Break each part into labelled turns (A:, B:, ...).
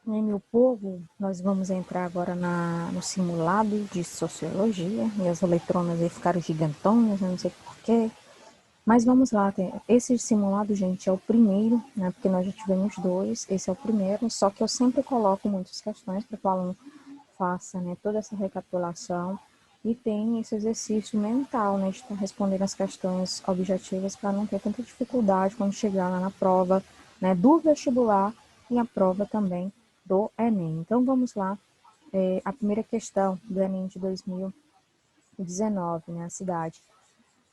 A: Meu povo, nós vamos entrar agora no simulado de sociologia, e as letronas aí ficaram gigantonas, eu não sei porquê, mas vamos lá, esse simulado, gente, é o primeiro, né, porque nós já tivemos dois, esse é o primeiro, só que eu sempre coloco muitas questões para que o aluno faça, né, toda essa recapitulação e tem esse exercício mental, né, de estar respondendo as questões objetivas para não ter tanta dificuldade quando chegar lá na prova, né, do vestibular e a prova também do Enem. Então vamos lá, a primeira questão do Enem de 2019, né, a cidade.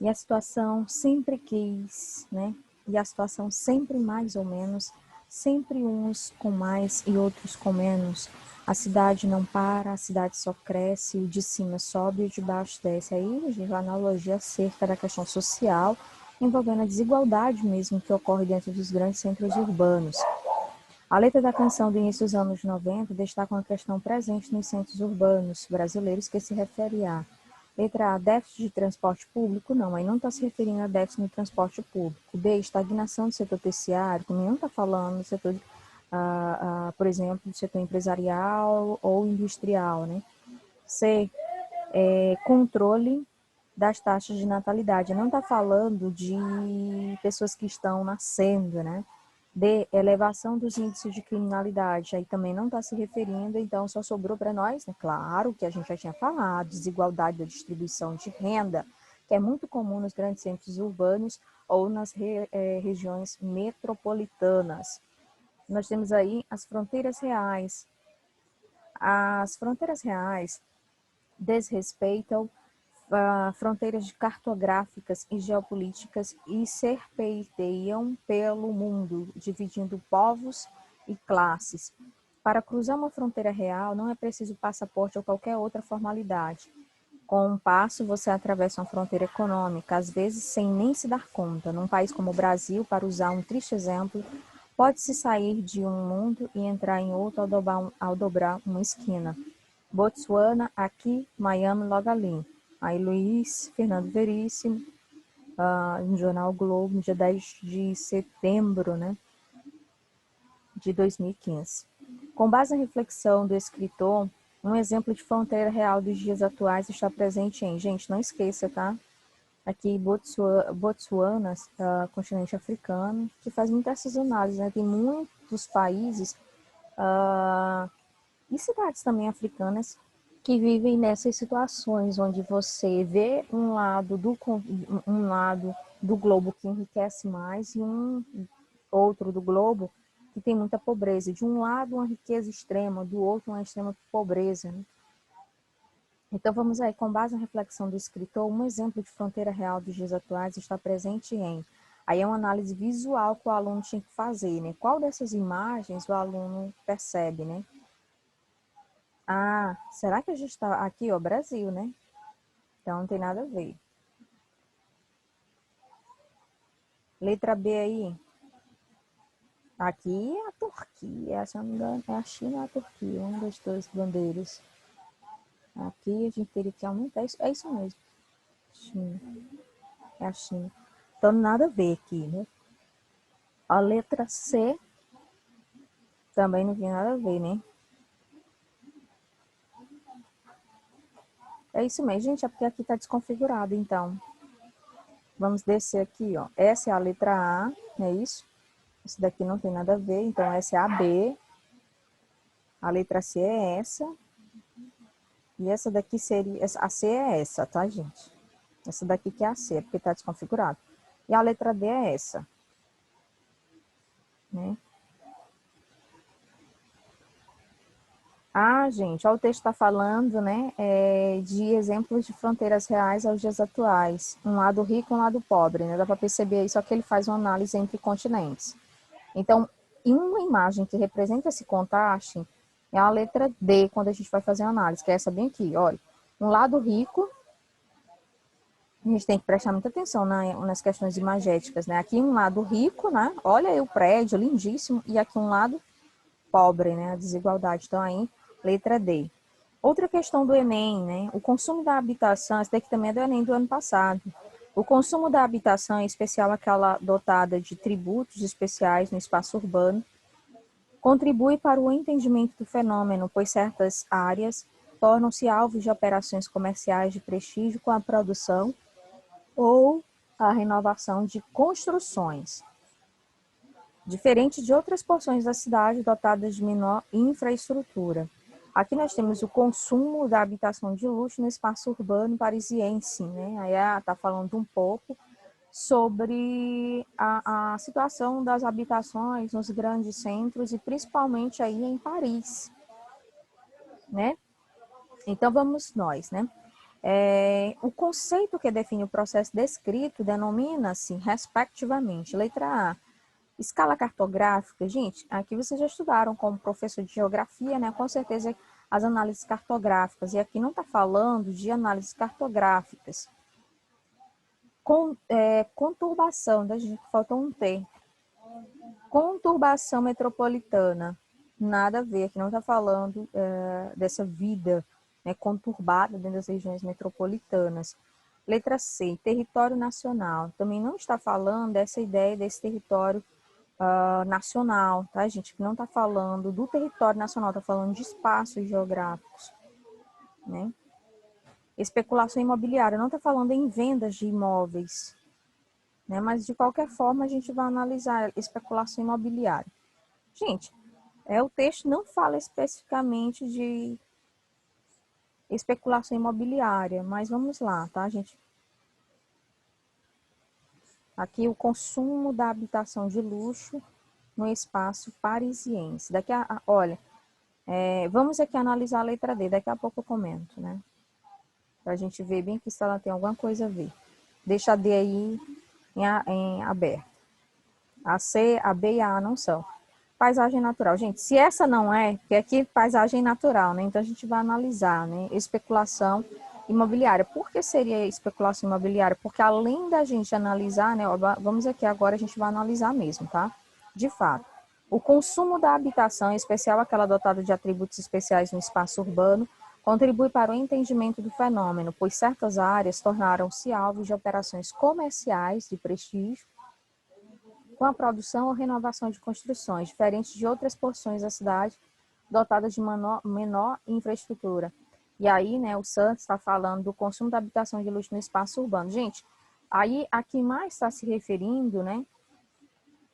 A: E a situação sempre quis, né? E a situação sempre mais ou menos, sempre uns com mais e outros com menos. A cidade não para, a cidade só cresce, o de cima sobe e o de baixo desce. Aí a gente vai analogia acerca da questão social, envolvendo a desigualdade mesmo que ocorre dentro dos grandes centros urbanos. A letra da canção do início dos anos 90 destaca uma questão presente nos centros urbanos brasileiros que se refere a letra A, déficit de transporte público, não, aí não está se referindo a déficit no transporte público. B, estagnação do setor terciário, também não está falando do setor, por exemplo, do setor empresarial ou industrial, né? C, controle das taxas de natalidade. Não está falando de pessoas que estão nascendo, né? D, elevação dos índices de criminalidade. Aí também não está se referindo, então só sobrou para nós, né? Claro que a gente já tinha falado, desigualdade da distribuição de renda, que é muito comum nos grandes centros urbanos ou nas regiões metropolitanas. Nós temos aí as fronteiras reais. As fronteiras reais desrespeitam fronteiras cartográficas e geopolíticas e serpenteiam pelo mundo, dividindo povos e classes. Para cruzar uma fronteira real, não é preciso passaporte ou qualquer outra formalidade. Com um passo, você atravessa uma fronteira econômica, às vezes sem nem se dar conta. Num país como o Brasil, para usar um triste exemplo, pode-se sair de um mundo e entrar em outro ao dobrar uma esquina. Botsuana, aqui, Miami, logo ali. Aí Luiz Fernando Veríssimo, no Jornal Globo, no dia 10 de setembro, né, de 2015. Com base na reflexão do escritor, um exemplo de fronteira real dos dias atuais está presente em, gente, não esqueça, tá? Aqui Botsuana, continente africano, que faz muitas essas análises, né? Tem muitos países e cidades também africanas que vivem nessas situações onde você vê um lado do globo que enriquece mais e um outro do globo que tem muita pobreza. De um lado uma riqueza extrema, do outro uma extrema pobreza, né? Então vamos aí, com base na reflexão do escritor, um exemplo de fronteira real dos dias atuais está presente em. Aí é uma análise visual que o aluno tinha que fazer, né? Qual dessas imagens o aluno percebe, né? Ah, será que a gente está aqui, ó, Brasil, né? Então não tem nada a ver. Letra B aí. Aqui é a Turquia, se não me engano, é a China ou a Turquia, uma das duas bandeiras. Aqui a gente teria que aumentar isso. É isso mesmo. China. É a China. Então nada a ver aqui, né? A letra C também não tem nada a ver, né? É isso mesmo, gente, é porque aqui está desconfigurado, então. Vamos descer aqui, ó. Essa é a letra A, não é isso? Esse daqui não tem nada a ver, então essa é a B. A letra C é essa. E essa daqui seria... A C é essa, tá, gente? Essa daqui que é a C, é porque está desconfigurado. E a letra D é essa, né? Ah, gente, ó, o texto está falando, né, de exemplos de fronteiras reais aos dias atuais. Um lado rico e um lado pobre, né? Dá para perceber isso, só que ele faz uma análise entre continentes. Então, em uma imagem que representa esse contraste, é a letra D, quando a gente vai fazer a análise, que é essa bem aqui, olha. Um lado rico, a gente tem que prestar muita atenção nas questões imagéticas, né? Aqui um lado rico, né? Olha aí o prédio, lindíssimo, e aqui um lado pobre, né? A desigualdade. Então aí, letra D. Outra questão do Enem, né? O consumo da habitação, esse daqui também é do Enem do ano passado. O consumo da habitação, em especial aquela dotada de tributos especiais no espaço urbano, Contribui para o entendimento do fenômeno, pois certas áreas tornam-se alvos de operações comerciais de prestígio com a produção ou a renovação de construções, diferente de outras porções da cidade dotadas de menor infraestrutura. Aqui nós temos o consumo da habitação de luxo no espaço urbano parisiense, né? Aí está falando um pouco sobre a situação das habitações nos grandes centros e principalmente aí em Paris, né? Então vamos nós, né? O conceito que define o processo descrito denomina-se, respectivamente, letra A, escala cartográfica. Gente, aqui vocês já estudaram como professor de geografia, né? Com certeza as análises cartográficas, e aqui não está falando de análises cartográficas. Conturbação, da gente faltou um T. Conturbação metropolitana, nada a ver, aqui não está falando dessa vida, né, conturbada dentro das regiões metropolitanas. Letra C, território nacional, também não está falando dessa ideia desse território nacional, tá, gente? Não está falando do território nacional, está falando de espaços geográficos, né? Especulação imobiliária, não está falando em vendas de imóveis, né? Mas de qualquer forma a gente vai analisar especulação imobiliária. Gente, o texto não fala especificamente de especulação imobiliária, mas vamos lá, tá, gente? Aqui o consumo da habitação de luxo no espaço parisiense. Olha, vamos aqui analisar a letra D, daqui a pouco eu comento, né? Para a gente ver bem que se ela tem alguma coisa a ver. Deixa a D aí em aberto. A C, a B e a A não são. Paisagem natural. Gente, se essa não porque aqui é paisagem natural, né? Então a gente vai analisar, né? Especulação imobiliária. Por que seria especulação imobiliária? Porque além da gente analisar, né? Vamos aqui agora, a gente vai analisar mesmo, tá? De fato. O consumo da habitação, em especial aquela dotada de atributos especiais no espaço urbano, contribui para o entendimento do fenômeno, pois certas áreas tornaram-se alvos de operações comerciais de prestígio, com a produção ou renovação de construções, diferentes de outras porções da cidade dotadas de menor infraestrutura. E aí, né, o Santos está falando do consumo da habitação de luxo no espaço urbano. Gente, aí aqui mais está se referindo, né,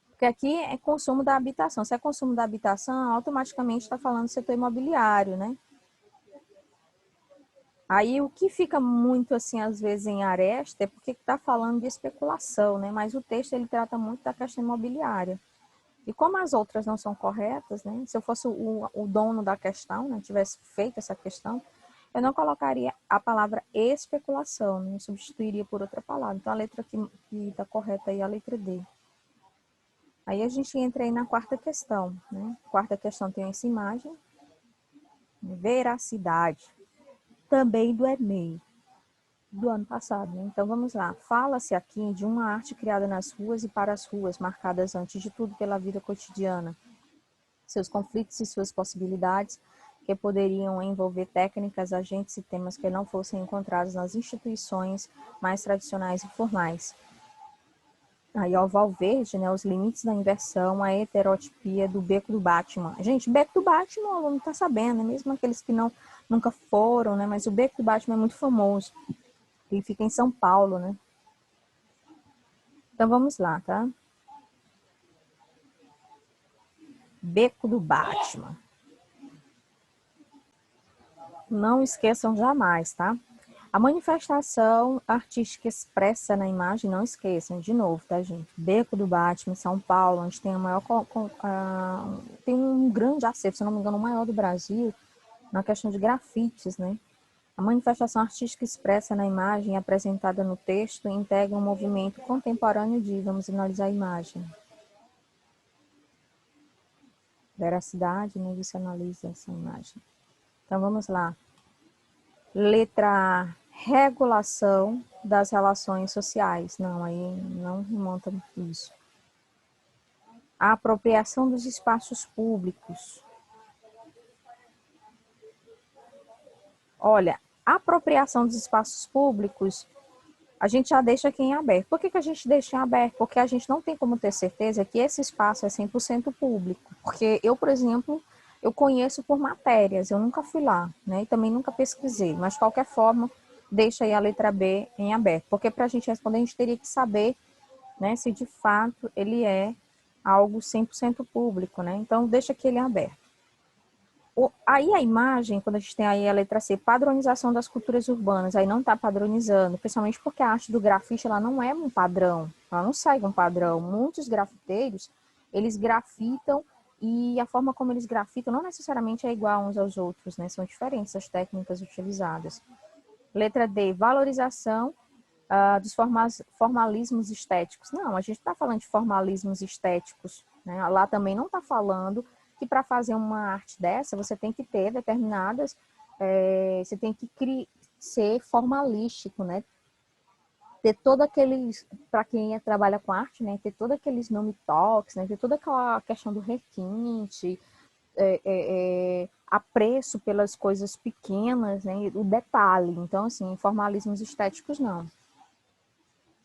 A: porque aqui é consumo da habitação. Se é consumo da habitação, automaticamente está falando do setor imobiliário, né? Aí o que fica muito assim, às vezes, em aresta é porque está falando de especulação, né? Mas o texto ele trata muito da questão imobiliária. E como as outras não são corretas, né? Se eu fosse o dono da questão, né, tivesse feito essa questão, eu não colocaria a palavra especulação, né? Eu substituiria por outra palavra. Então a letra que está correta aí é a letra D. Aí a gente entra aí na quarta questão, né? Quarta questão tem essa imagem. Veracidade. Também do Enem, do ano passado, né? Então vamos lá. Fala-se aqui de uma arte criada nas ruas e para as ruas, marcadas antes de tudo pela vida cotidiana, seus conflitos e suas possibilidades, que poderiam envolver técnicas, agentes e temas que não fossem encontrados nas instituições mais tradicionais e formais. Aí, ó, Valverde, né, os limites da inversão, a heterotipia do Beco do Batman. Gente, Beco do Batman, o aluno tá sabendo, né? Mesmo aqueles que nunca foram, né? Mas o Beco do Batman é muito famoso. Ele fica em São Paulo, né? Então, vamos lá, tá? Beco do Batman. Não esqueçam jamais, tá? A manifestação artística expressa na imagem, não esqueçam, de novo, tá, gente? Beco do Batman, São Paulo, onde tem a maior, tem um grande acervo, se não me engano, o maior do Brasil, na questão de grafites, né? A manifestação artística expressa na imagem apresentada no texto integra um movimento contemporâneo de, vamos analisar a imagem. Veracidade, né? Você analisa essa imagem. Então, vamos lá. Letra A, regulação das relações sociais. Não, aí não remonta isso. A apropriação dos espaços públicos. Olha, a apropriação dos espaços públicos, a gente já deixa aqui em aberto. Por que que a gente deixa em aberto? Porque a gente não tem como ter certeza que esse espaço é 100% público. Porque eu, por exemplo, eu conheço por matérias, eu nunca fui lá, né? E também nunca pesquisei, mas de qualquer forma, deixa aí a letra B em aberto. Porque para a gente responder, a gente teria que saber, né, se de fato ele é algo 100% público, né? Então, deixa aqui ele em aberto. Aí a imagem, quando a gente tem aí a letra C, padronização das culturas urbanas, aí não está padronizando, principalmente porque a arte do grafite, ela não é um padrão, ela não segue um padrão. Muitos grafiteiros, eles grafitam e a forma como eles grafitam não necessariamente é igual uns aos outros, né? São diferentes as técnicas utilizadas. Letra D, valorização dos formalismos estéticos. Não, a gente está falando de formalismos estéticos, né? Lá também não está falando que para fazer uma arte dessa, você tem que ter determinadas, você tem que ser formalístico, né? Ter todo aqueles, para quem trabalha com arte, né? Ter todos aqueles nome toques, né? Ter toda aquela questão do requinte, apreço pelas coisas pequenas, né? O detalhe. Então, assim, formalismos estéticos, não.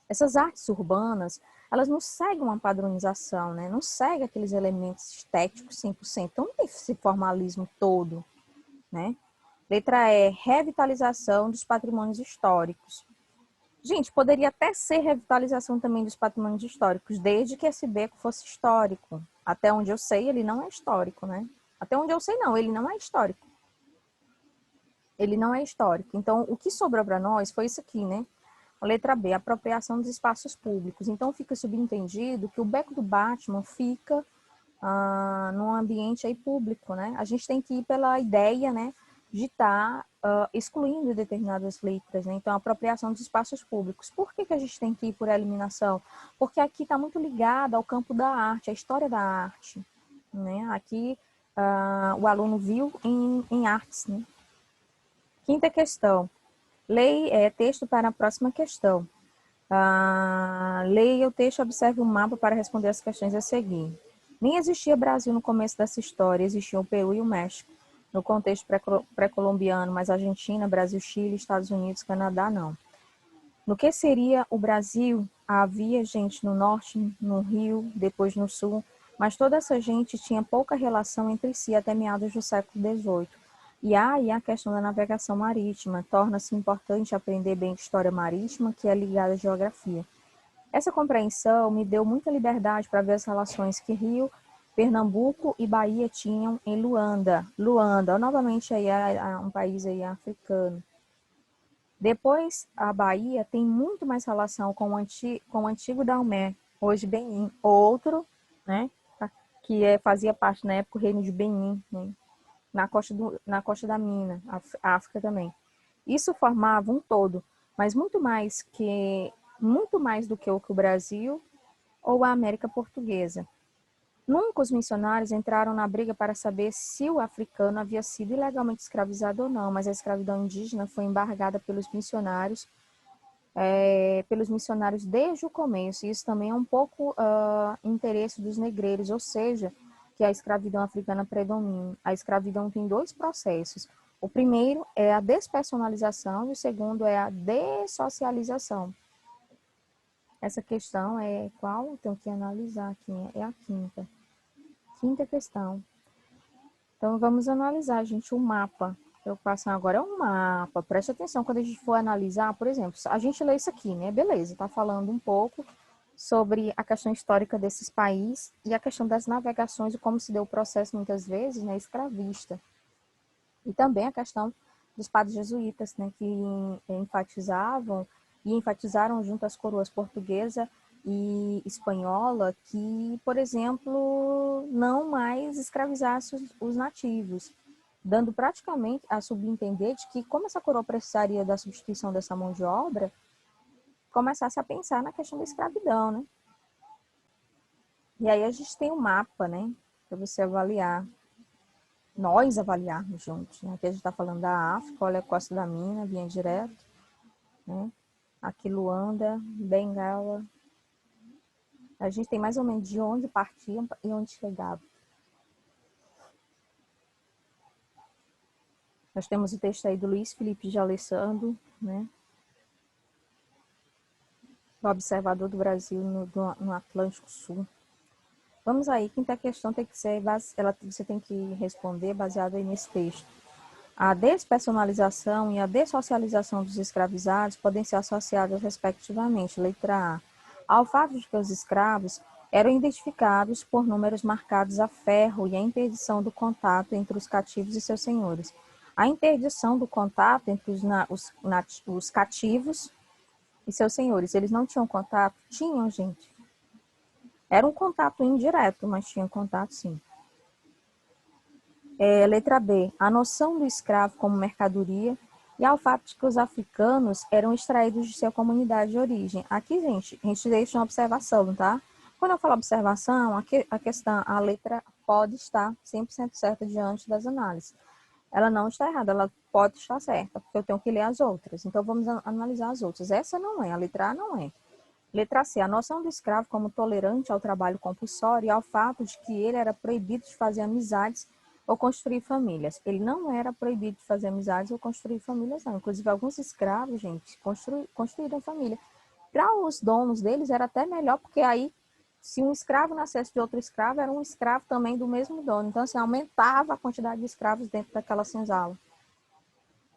A: Essas artes urbanas, elas não seguem uma padronização, né? Não seguem aqueles elementos estéticos 100%. Então, não tem esse formalismo todo, né? Letra E, revitalização dos patrimônios históricos. Gente, poderia até ser revitalização também dos patrimônios históricos, desde que esse beco fosse histórico. Até onde eu sei, ele não é histórico, né? Até onde eu sei, não, ele não é histórico. Ele não é histórico. Então, o que sobrou para nós foi isso aqui, né? A letra B, apropriação dos espaços públicos. Então, fica subentendido que o beco do Batman fica num ambiente aí público, né? A gente tem que ir pela ideia, né, de estar excluindo determinadas letras, né? Então, a apropriação dos espaços públicos. Por que que a gente tem que ir por eliminação? Porque aqui está muito ligado ao campo da arte, à história da arte, né? Aqui, o aluno viu em artes, né? Quinta questão. Texto para a próxima questão. Leia o texto e observe o mapa para responder as questões a seguir. Nem existia Brasil no começo dessa história, existiam o Peru e o México. No contexto pré-colombiano, mas Argentina, Brasil, Chile, Estados Unidos, Canadá, não. No que seria o Brasil? Havia gente no norte, no Rio, depois no sul, mas toda essa gente tinha pouca relação entre si até meados do século XVIII. E aí a questão da navegação marítima. Torna-se importante aprender bem história marítima, que é ligada à geografia. Essa compreensão me deu muita liberdade para ver as relações que Rio, Pernambuco e Bahia tinham em Luanda. Luanda, novamente aí um país aí africano. Depois, a Bahia tem muito mais relação com o antigo Daomé, hoje Benin, outro, né, fazia parte na época do reino de Benin, né, na costa da Mina, a África também. Isso formava um todo, mas muito mais do que o Brasil ou a América Portuguesa. Nunca os missionários entraram na briga para saber se o africano havia sido ilegalmente escravizado ou não, mas a escravidão indígena foi embargada pelos missionários desde o começo. E isso também é um pouco interesse dos negreiros, ou seja, que a escravidão africana predomina. A escravidão tem dois processos. O primeiro é a despersonalização e o segundo é a dessocialização. Essa questão é qual? Tenho que analisar aqui. É a quinta. Quinta questão. Então, vamos analisar, gente, o mapa. A preocupação agora é um mapa. Preste atenção, quando a gente for analisar, por exemplo, a gente lê isso aqui, né? Beleza, está falando um pouco sobre a questão histórica desses países e a questão das navegações e como se deu o processo, muitas vezes, né, escravista. E também a questão dos padres jesuítas, né, que enfatizaram junto às coroas portuguesa e espanhola que, por exemplo, não mais escravizasse os nativos, dando praticamente a subentender de que, como essa coroa precisaria da substituição dessa mão de obra, começasse a pensar na questão da escravidão, né? E aí a gente tem um mapa, né, para você avaliar, nós avaliarmos juntos, né? Aqui a gente está falando da África, olha a Costa da Mina, vinha direto, né? Aqui Luanda, Bengala. A gente tem mais ou menos de onde partiam e onde chegavam. Nós temos o texto aí do Luiz Felipe de Alessandro, né? o observador do Brasil no Atlântico Sul. Vamos aí, quinta questão tem que ser, você tem que responder baseado aí nesse texto. A despersonalização e a dessocialização dos escravizados podem ser associadas respectivamente. Letra A. Ao fato de que os escravos eram identificados por números marcados a ferro e a interdição do contato entre os cativos e seus senhores. A interdição do contato entre os cativos e seus senhores. Eles não tinham contato? Tinham, gente. Era um contato indireto, mas tinha contato sim. Letra B. A noção do escravo como mercadoria e ao fato de que os africanos eram extraídos de sua comunidade de origem. Aqui, gente, a gente deixa uma observação, tá? Quando eu falo observação, a letra pode estar 100% certa diante das análises. Ela não está errada, ela pode estar certa, porque eu tenho que ler as outras. Então, vamos analisar as outras. Essa não é, a letra A não é. Letra C. A noção do escravo como tolerante ao trabalho compulsório e ao fato de que ele era proibido de fazer amizades ou construir famílias. Ele não era proibido de fazer amizades ou construir famílias, não. Inclusive, alguns escravos, gente, construíram família. Para os donos deles, era até melhor, porque aí, se um escravo nascesse de outro escravo, era um escravo também do mesmo dono. Então, assim, aumentava a quantidade de escravos dentro daquela senzala.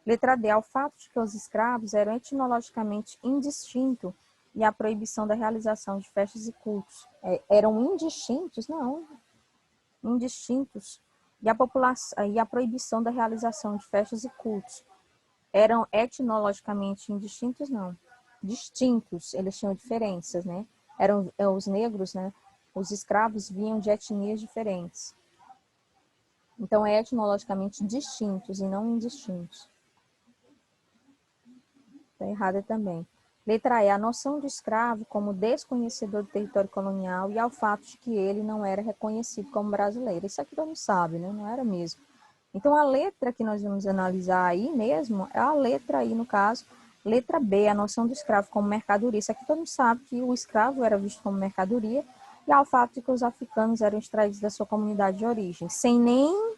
A: Letra D. Ao fato de que os escravos eram etnologicamente indistintos e a proibição da realização de festas e cultos. Eram indistintos? Não. Indistintos. E a proibição da realização de festas e cultos. Eram etnologicamente indistintos? Não. Distintos, eles tinham diferenças, né? Eram os negros, né? Os escravos vinham de etnias diferentes. Então, é etnologicamente distintos e não indistintos. Está errada também. Letra E. A noção de escravo como desconhecedor do território colonial e ao fato de que ele não era reconhecido como brasileiro. Isso aqui todo mundo sabe, né? Não era mesmo. Então, a letra que nós vamos analisar aí mesmo é a letra aí, no caso, letra B, a noção do escravo como mercadoria. Isso aqui todo mundo sabe que o escravo era visto como mercadoria e ao fato de que os africanos eram extraídos da sua comunidade de origem, sem nem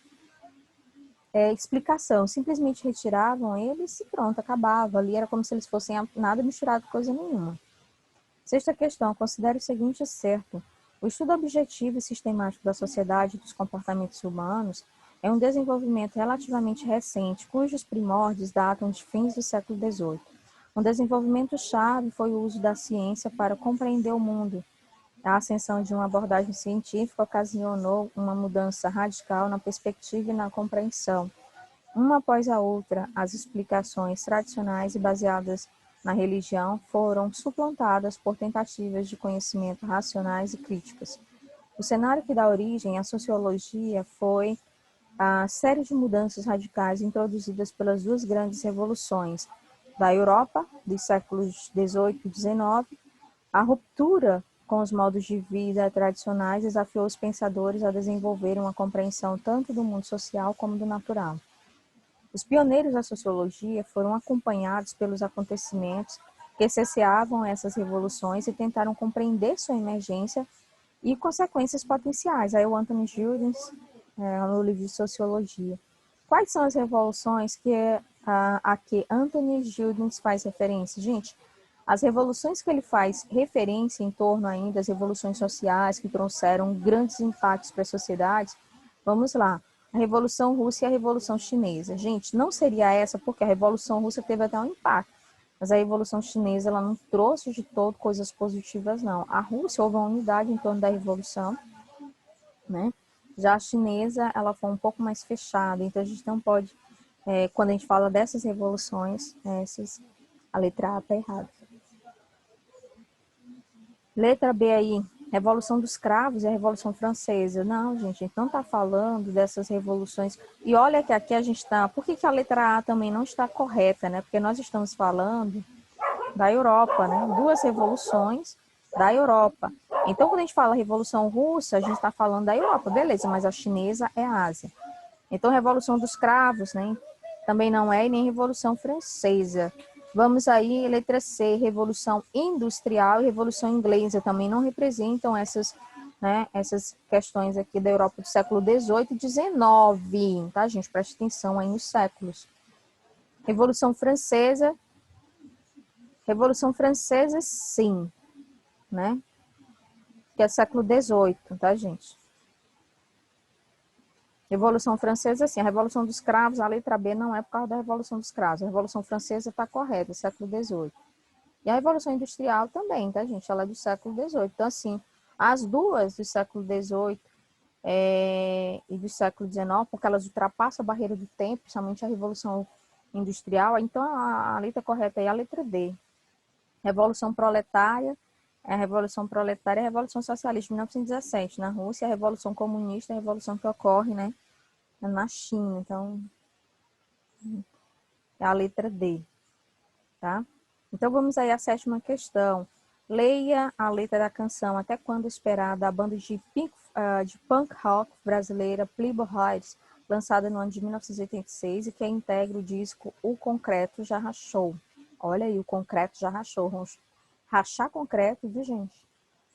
A: explicação. Simplesmente retiravam eles e pronto, acabava. Ali era como se eles fossem nada misturado com coisa nenhuma. Sexta questão. Considere o seguinte certo. O estudo objetivo e sistemático da sociedade e dos comportamentos humanos é um desenvolvimento relativamente recente, cujos primórdios datam de fins do século XVIII. Um desenvolvimento-chave foi o uso da ciência para compreender o mundo. A ascensão de uma abordagem científica ocasionou uma mudança radical na perspectiva e na compreensão. Uma após a outra, as explicações tradicionais e baseadas na religião foram suplantadas por tentativas de conhecimento racionais e críticas. O cenário que dá origem à sociologia foi a série de mudanças radicais introduzidas pelas duas grandes revoluções da Europa, dos séculos XVIII e XIX. A ruptura com os modos de vida tradicionais desafiou os pensadores a desenvolver uma compreensão tanto do mundo social como do natural. Os pioneiros da sociologia foram acompanhados pelos acontecimentos que cesseavam essas revoluções e tentaram compreender sua emergência e consequências potenciais. Aí o Anthony Giddens, no livro de Sociologia. Quais são as revoluções a que Anthony Giddens faz referência? Gente, as revoluções que ele faz referência em torno ainda das revoluções sociais que trouxeram grandes impactos para as sociedades, vamos lá. A Revolução Russa e a Revolução Chinesa. Gente, não seria essa porque a Revolução Russa teve até um impacto, mas a Revolução Chinesa ela não trouxe de todo coisas positivas, não. A Rússia houve uma unidade em torno da Revolução, né? Já a chinesa, ela foi um pouco mais fechada, então a gente não pode, quando a gente fala dessas revoluções, a letra A está errada. Letra B aí, Revolução dos Cravos e a Revolução Francesa. Não, gente, a gente não está falando dessas revoluções. E olha que aqui a gente está... Por que a letra A também não está correta, né? Porque nós estamos falando da Europa, né? Duas revoluções da Europa. Então, quando a gente fala Revolução Russa, a gente está falando da Europa, beleza, mas a chinesa é a Ásia. Então, Revolução dos Cravos, né? Também não é, e nem Revolução Francesa. Vamos aí, letra C, Revolução Industrial e Revolução Inglesa também não representam essas questões aqui da Europa do século XVIII e XIX, tá, gente? Preste atenção aí nos séculos. Revolução Francesa Revolução Francesa, sim, né? Que é século XVIII, tá, gente? Revolução Francesa, sim. A Revolução dos Cravos, a letra B não é por causa da Revolução dos Cravos. A Revolução Francesa está correta, século XVIII. E a Revolução Industrial também, tá, gente? Ela é do século XVIII. Então, assim, as duas do século XVIII e do século XIX, porque elas ultrapassam a barreira do tempo, principalmente a Revolução Industrial. Então, a letra correta é a letra D. Revolução Proletária, a Revolução Proletária e a Revolução Socialista de 1917 na Rússia, a Revolução Comunista, a revolução que ocorre, né, na China. Então, é a letra D, tá? Então, vamos aí à sétima questão. Leia a letra da canção Até Quando Esperar, da banda de punk rock brasileira Playboy Heights, lançada no ano de 1986 e que integra o disco O Concreto Já Rachou. Olha aí, o concreto já rachou. Vamos rachar concreto, viu, gente?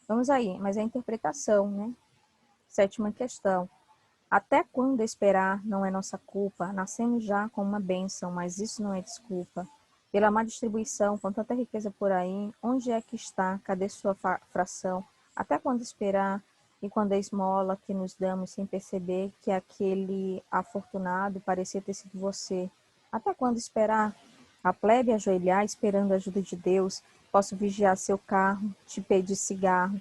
A: Vamos aí, mas é a interpretação, né? Sétima questão. Até quando esperar não é nossa culpa? Nascemos já com uma bênção, mas isso não é desculpa. Pela má distribuição, com tanta riqueza por aí, onde é que está? Cadê sua fração? Até quando esperar? E quando a esmola que nos damos sem perceber que aquele afortunado parecia ter sido você? Até quando esperar? A plebe ajoelhar esperando a ajuda de Deus? Posso vigiar seu carro, te pedir cigarro,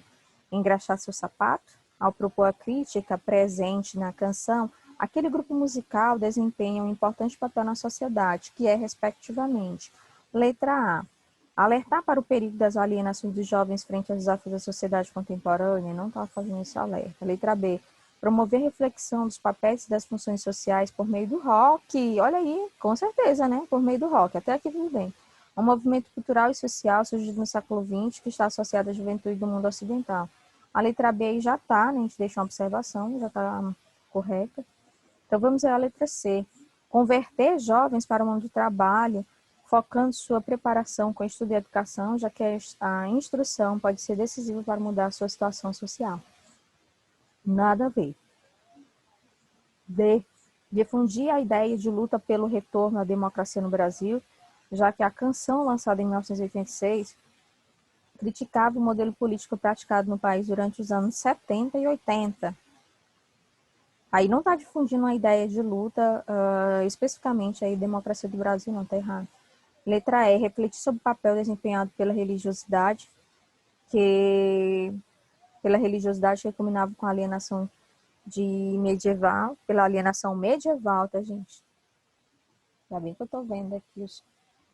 A: engraxar seu sapato? Ao propor a crítica presente na canção, aquele grupo musical desempenha um importante papel na sociedade, que é, respectivamente, letra A, alertar para o perigo das alienações dos jovens frente aos desafios da sociedade contemporânea, não estava fazendo esse alerta. Letra B, promover reflexão dos papéis e das funções sociais por meio do rock. Olha aí, com certeza, né? Por meio do rock, até aqui tudo bem. Um movimento cultural e social surgido no século XX que está associado à juventude do mundo ocidental. A letra B aí já está, né? A gente deixa uma observação, já está correta. Então, vamos à letra C. Converter jovens para o mundo do trabalho, focando sua preparação com estudo e educação, já que a instrução pode ser decisiva para mudar a sua situação social. Nada a ver. D. Difundir a ideia de luta pelo retorno à democracia no Brasil, já que a canção lançada em 1986 criticava o modelo político praticado no país durante os anos 70 e 80. Aí não está difundindo uma ideia de luta, especificamente aí democracia do Brasil, não está errado. Letra E, refletir sobre o papel desempenhado pela religiosidade que combinava com a alienação pela alienação medieval, tá, gente? Ainda bem que eu estou vendo aqui os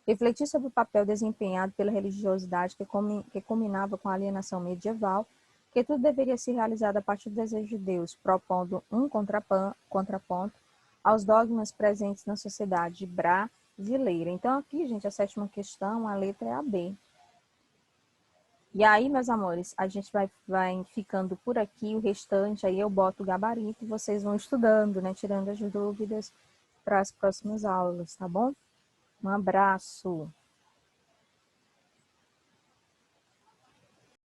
A: refletir sobre o papel desempenhado pela religiosidade que combinava com a alienação medieval, que tudo deveria ser realizado a partir do desejo de Deus, propondo um contraponto aos dogmas presentes na sociedade brasileira. Então, aqui, gente, a sétima questão, a letra é a B. E aí, meus amores, a gente vai ficando por aqui, o restante aí eu boto o gabarito e vocês vão estudando, né, tirando as dúvidas para as próximas aulas, tá bom? Um abraço!